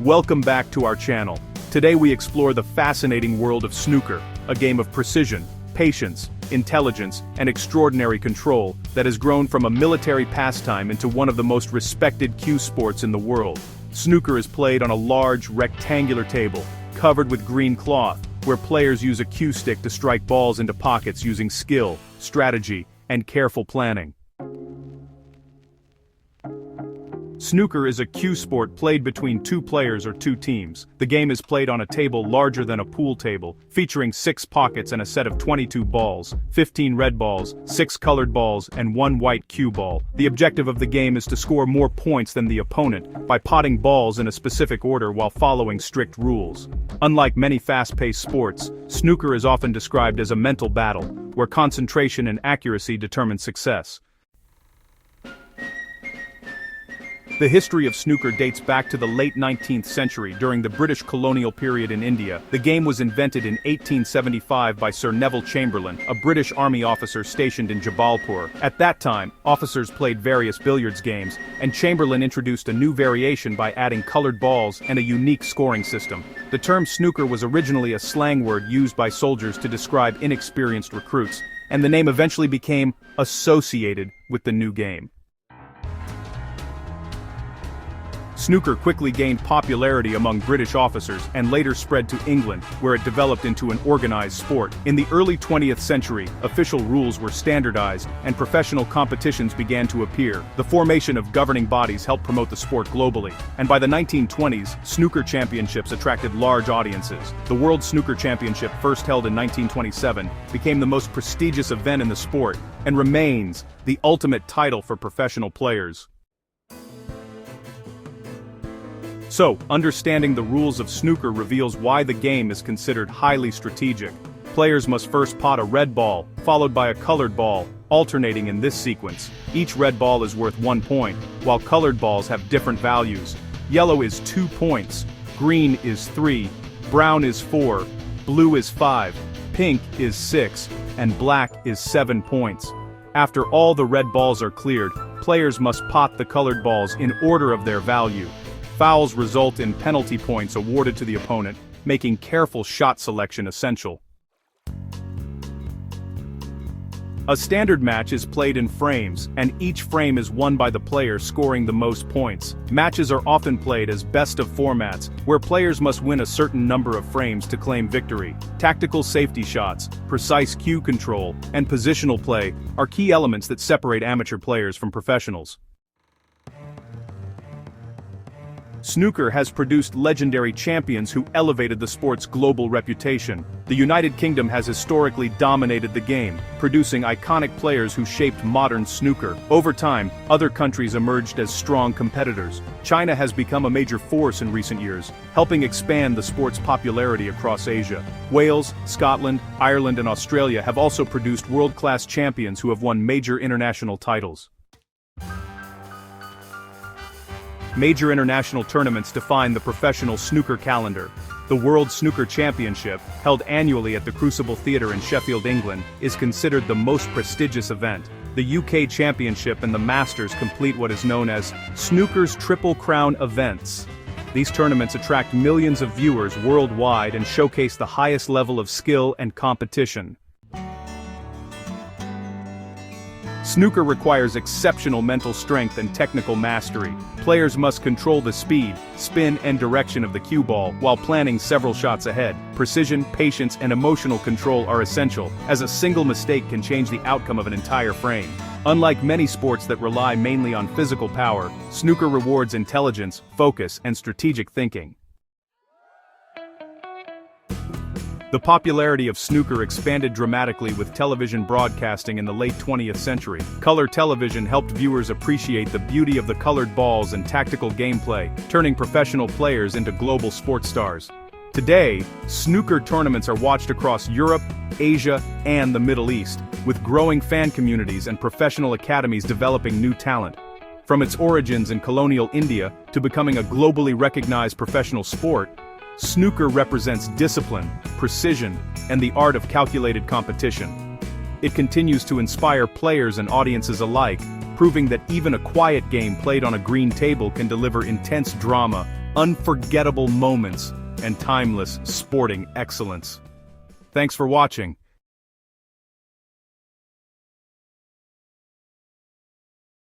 Welcome back to our channel. Today we explore the fascinating world of snooker, a game of precision, patience, intelligence, and extraordinary control that has grown from a military pastime into one of the most respected cue sports in the world. Snooker is played on a large, rectangular table, covered with green cloth, where players use a cue stick to strike balls into pockets using skill, strategy, and careful planning. Snooker is a cue sport played between two players or two teams. The game is played on a table larger than a pool table, featuring 6 pockets and a set of 22 balls, 15 red balls, 6 colored balls, and 1 white cue ball. The objective of the game is to score more points than the opponent by potting balls in a specific order while following strict rules. Unlike many fast-paced sports, snooker is often described as a mental battle, where concentration and accuracy determine success. The history of snooker dates back to the late 19th century during the British colonial period in India. The game was invented in 1875 by Sir Neville Chamberlain, a British army officer stationed in Jabalpur. At that time, officers played various billiards games, and Chamberlain introduced a new variation by adding colored balls and a unique scoring system. The term snooker was originally a slang word used by soldiers to describe inexperienced recruits, and the name eventually became associated with the new game. Snooker quickly gained popularity among British officers and later spread to England, where it developed into an organized sport. In the early 20th century, official rules were standardized and professional competitions began to appear. The formation of governing bodies helped promote the sport globally, and by the 1920s, snooker championships attracted large audiences. The World Snooker Championship, first held in 1927, became the most prestigious event in the sport and remains the ultimate title for professional players. So, understanding the rules of snooker reveals why the game is considered highly strategic. Players must first pot a red ball, followed by a colored ball, alternating in this sequence. Each red ball is worth 1 point, while colored balls have different values. Yellow is 2 points, green is 3, brown is 4, blue is 5, pink is 6, and black is 7 points. After all the red balls are cleared, players must pot the colored balls in order of their value. Fouls result in penalty points awarded to the opponent, making careful shot selection essential. A standard match is played in frames, and each frame is won by the player scoring the most points. Matches are often played as best-of formats, where players must win a certain number of frames to claim victory. Tactical safety shots, precise cue control, and positional play are key elements that separate amateur players from professionals. Snooker has produced legendary champions who elevated the sport's global reputation. The United Kingdom has historically dominated the game, producing iconic players who shaped modern snooker. Over time, other countries emerged as strong competitors. China has become a major force in recent years, helping expand the sport's popularity across Asia. Wales, Scotland, Ireland, and Australia have also produced world-class champions who have won major international titles. Major international tournaments define the professional snooker calendar. The World Snooker Championship, held annually at the Crucible Theatre in Sheffield, England, is considered the most prestigious event. The UK Championship and the Masters complete what is known as snooker's Triple Crown events. These tournaments attract millions of viewers worldwide and showcase the highest level of skill and competition. Snooker requires exceptional mental strength and technical mastery. Players must control the speed, spin, and direction of the cue ball while planning several shots ahead. Precision, patience, and emotional control are essential, as a single mistake can change the outcome of an entire frame. Unlike many sports that rely mainly on physical power, snooker rewards intelligence, focus, and strategic thinking. The popularity of snooker expanded dramatically with television broadcasting in the late 20th century. Color television helped viewers appreciate the beauty of the colored balls and tactical gameplay, turning professional players into global sports stars. Today, snooker tournaments are watched across Europe, Asia, and the Middle East, with growing fan communities and professional academies developing new talent. From its origins in colonial India to becoming a globally recognized professional sport, snooker represents discipline, precision, and the art of calculated competition. It continues to inspire players and audiences alike, proving that even a quiet game played on a green table can deliver intense drama, unforgettable moments, and timeless sporting excellence. Thanks for watching.